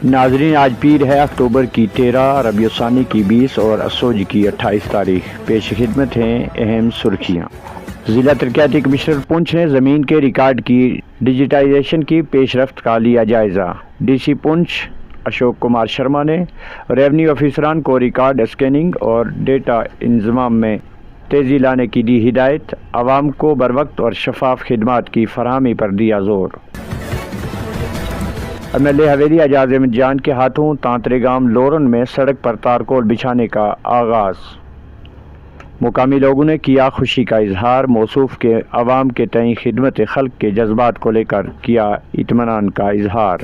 ناظرین، آج پیر ہے اکتوبر کی 13، ربیع الثانی کی 20 اور اسوج کی 28 تاریخ۔ پیش خدمت ہیں اہم سرخیاں۔ ضلع ترقیاتی کمشنر پونچھ نے زمین کے ریکارڈ کی ڈیجیٹائزیشن کی پیش رفت کا لیا جائزہ۔ ڈی سی پونچھ اشوک کمار شرما نے ریونیو آفیسران کو ریکارڈ اسکیننگ اور ڈیٹا انضمام میں تیزی لانے کی دی ہدایت۔ عوام کو بروقت اور شفاف خدمات کی فراہمی پر دیا زور۔ MLA حویلی اعجاز احمد جان کے ہاتھوں تانترے گام لورن میں سڑک پر تارکول بچھانے کا آغاز۔ مقامی لوگوں نے کیا خوشی کا اظہار۔ موصوف کے عوام کے تئیں خدمت خلق کے جذبات کو لے کر کیا اطمینان کا اظہار۔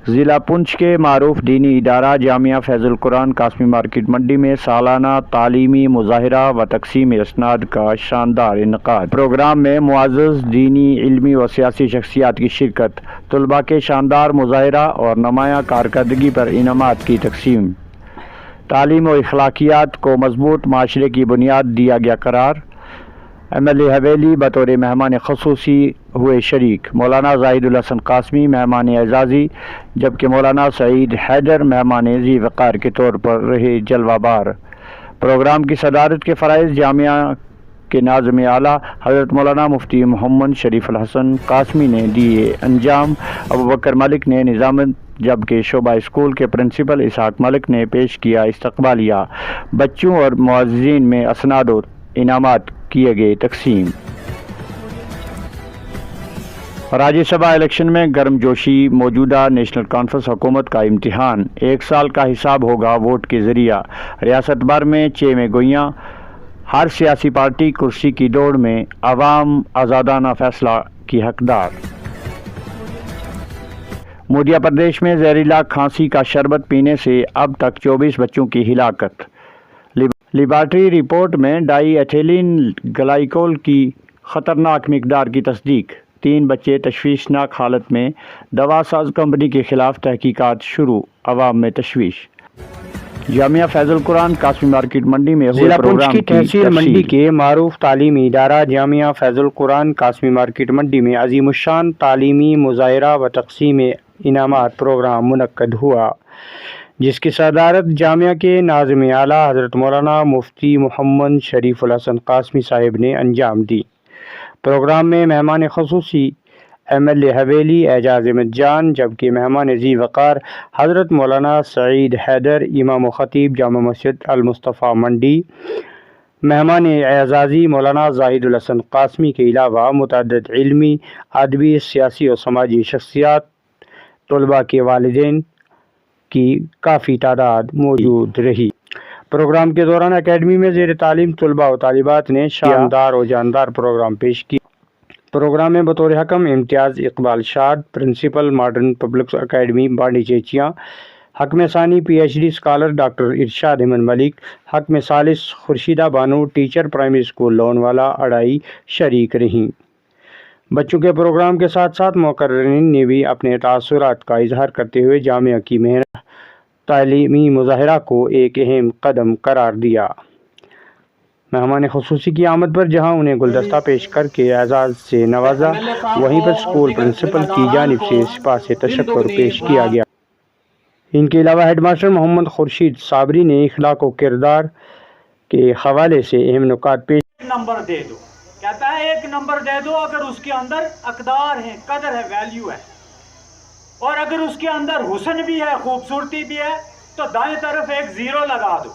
ضلع پونچھ کے معروف دینی ادارہ جامعہ فیض القرآن قاسمی مارکیٹ منڈی میں سالانہ تعلیمی مظاہرہ و تقسیم اسناد کا شاندار انعقاد۔ پروگرام میں معزز دینی، علمی و سیاسی شخصیات کی شرکت۔ طلباء کے شاندار مظاہرہ اور نمایاں کارکردگی پر انعامات کی تقسیم۔ تعلیم و اخلاقیات کو مضبوط معاشرے کی بنیاد دیا گیا قرار۔ MLA حویلی بطور مہمان خصوصی ہوئے شریک۔ مولانا زاہد الحسن قاسمی مہمان اعزازی، جبکہ مولانا سعید حیدر مہمان ذی وقار کے طور پر رہے جلوہ بار۔ پروگرام کی صدارت کے فرائض جامعہ کے ناظم اعلیٰ حضرت مولانا مفتی محمد شریف الحسن قاسمی نے دیے انجام۔ ابوبکر ملک نے نظامت، جبکہ شعبہ اسکول کے پرنسپل اسحاق ملک نے پیش کیا استقبالیہ۔ بچوں اور معززین میں اسناد و انعامات کیے گئے تقسیم۔ راجیہ سبھا الیکشن میں گرم جوشی۔ موجودہ نیشنل کانفرنس حکومت کا امتحان۔ 1 سال کا حساب ہوگا ووٹ کے ذریعہ۔ ریاست بھر میں 6 میں گویاں۔ ہر سیاسی پارٹی کرسی کی دوڑ میں۔ عوام آزادانہ فیصلہ کی حقدار۔ مدھیہ پردیش میں زہریلا کھانسی کا شربت پینے سے اب تک 24 بچوں کی ہلاکت۔ لیبارٹری رپورٹ میں ڈائی ایتھیلین گلائکول کی خطرناک مقدار کی تصدیق۔ 3 بچے تشویشناک حالت میں۔ دوا ساز کمپنی کے خلاف تحقیقات شروع۔ عوام میں تشویش۔ جامعہ فیض القرآن قاسمی مارکیٹ منڈی میں ہوئے پروگرام کی تحصیل منڈی کے معروف تعلیمی ادارہ جامعہ فیض القرآن قاسمی مارکیٹ منڈی میں عظیم الشان تعلیمی مظاہرہ و تقسیم انعامات پروگرام منعقد ہوا، جس کی صدارت جامعہ کے ناظم اعلیٰ حضرت مولانا مفتی محمد شریف الحسن قاسمی صاحب نے انجام دی۔ پروگرام میں مہمان خصوصی MLA حویلی اعجاز احمد جان، جبکہ مہمان ذی وقار حضرت مولانا سعید حیدر امام و خطیب جامع مسجد المصطفیٰ منڈی، مہمان اعزازی مولانا زاہد الحسن قاسمی کے علاوہ متعدد علمی، ادبی، سیاسی اور سماجی شخصیات، طلباء کے والدین کی کافی تعداد موجود رہی۔ پروگرام کے دوران اکیڈمی میں زیر تعلیم طلباء و طالبات نے شاندار و جاندار پروگرام پیش کیا۔ پروگرام میں بطور حکم امتیاز اقبال شاد، پرنسپل ماڈرن پبلک اکیڈمی بانڈی چیچیاں، حکم ثانی PhD scholar doctor Irshad Ahmad Malik, حکم ثالث Khursheeda Bano teacher primary school لون والا اڑائی شریک رہیں۔ بچوں کے پروگرام کے ساتھ ساتھ مقررین نے بھی اپنے تاثرات کا اظہار کرتے ہوئے جامعہ کی محنت تعلیمی مظاہرہ کو ایک اہم قدم قرار دیا۔ مہمان خصوصی کی آمد پر جہاں انہیں گلدستہ پیش کر کے اعزاز سے نوازا، وہیں پر اسکول پرنسپل کی جانب سے سپاہ سے تشکر پیش کیا گیا۔ ان کے علاوہ ہیڈ ماسٹر محمد خورشید صابری نے اخلاق و کردار کے حوالے سے اہم نکات پیش۔ نمبر دے دو، کہتا ہے 1 نمبر دے دو اگر اس کے اندر اقدار ہے، قدر ہے، ویلیو ہے، اور اگر اس کے اندر حسن بھی ہے، خوبصورتی بھی ہے، تو دائیں طرف 1 0 لگا دو،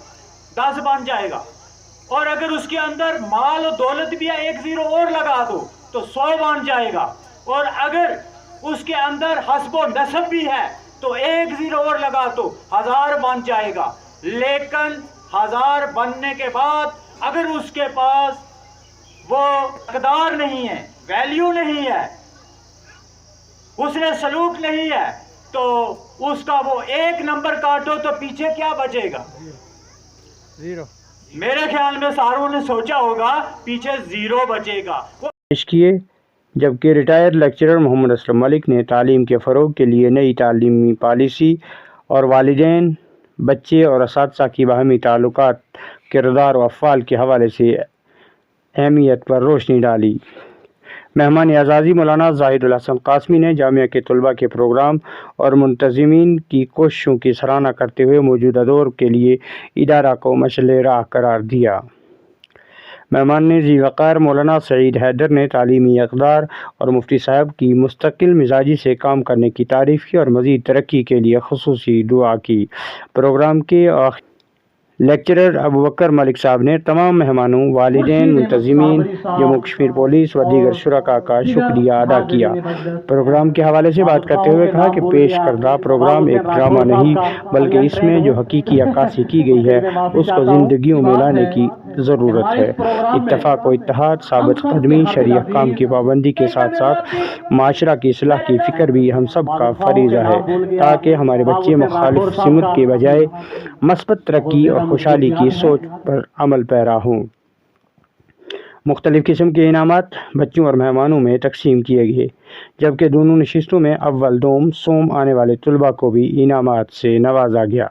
10 بن جائے گا۔ اور اگر اس کے اندر مال و دولت بھی ہے، 1 0 اور لگا دو تو 100 بن جائے گا۔ اور اگر اس کے اندر حسب و نسب بھی ہے تو 1 0 اور لگا تو 1000 بن جائے گا۔ لیکن 1000 بننے کے بعد اگر اس کے پاس وہ اقدار نہیں ہے، ویلیو نہیں ہے، حسن سلوک نہیں ہے، تو اس کا وہ 1 نمبر کاٹو تو پیچھے کیا بچے گا؟ 0۔ میرے خیال میں ساروں نے سوچا ہوگا پیچھے 0 بچے گا۔ پیش کیے، جبکہ ریٹائرڈ لیکچرر محمد اسلم ملک نے تعلیم کے فروغ کے لیے نئی تعلیمی پالیسی اور والدین، بچے اور اساتذہ کی باہمی تعلقات، کردار و افعال کے حوالے سے اہمیت پر روشنی ڈالی۔ مہمان اعزازی مولانا زاہد الحسن قاسمی نے جامعہ کے طلباء کے پروگرام اور منتظمین کی کوششوں کی سراہنا کرتے ہوئے موجودہ دور کے لیے ادارہ کو مشعل راہ قرار دیا۔ مہمان نے ذی وقار مولانا سعید حیدر نے تعلیمی اقدار اور مفتی صاحب کی مستقل مزاجی سے کام کرنے کی تعریف کی اور مزید ترقی کے لیے خصوصی دعا کی۔ پروگرام کے لیکچرر ابوبکر ملک صاحب نے تمام مہمانوں، والدین، منتظمین، جموں کشمیر پولیس و دیگر شرکاء کا شکریہ ادا کیا۔ پروگرام کے حوالے سے بات کرتے ہوئے کہا کہ پیش کردہ پروگرام ایک ڈرامہ نہیں بلکہ اس میں جو حقیقی عکاسی کی گئی ہے اس کو زندگیوں میں لانے کی ضرورت ہے۔ اتفاق و اتحاد، ثابت قدمی، شرعی احکام کی پابندی کے ساتھ ساتھ معاشرہ کی اصلاح کی فکر بھی ہم سب کا فریضہ ہے تاکہ ہمارے بچے مخالف سمت کے بجائے مثبت ترقی اور خوشحالی کی سوچ پر عمل پیرا ہوں۔ مختلف قسم کے انعامات بچوں اور مہمانوں میں تقسیم کیے گئے، جبکہ دونوں نشستوں میں اول، دوم، سوم آنے والے طلباء کو بھی انعامات سے نوازا گیا۔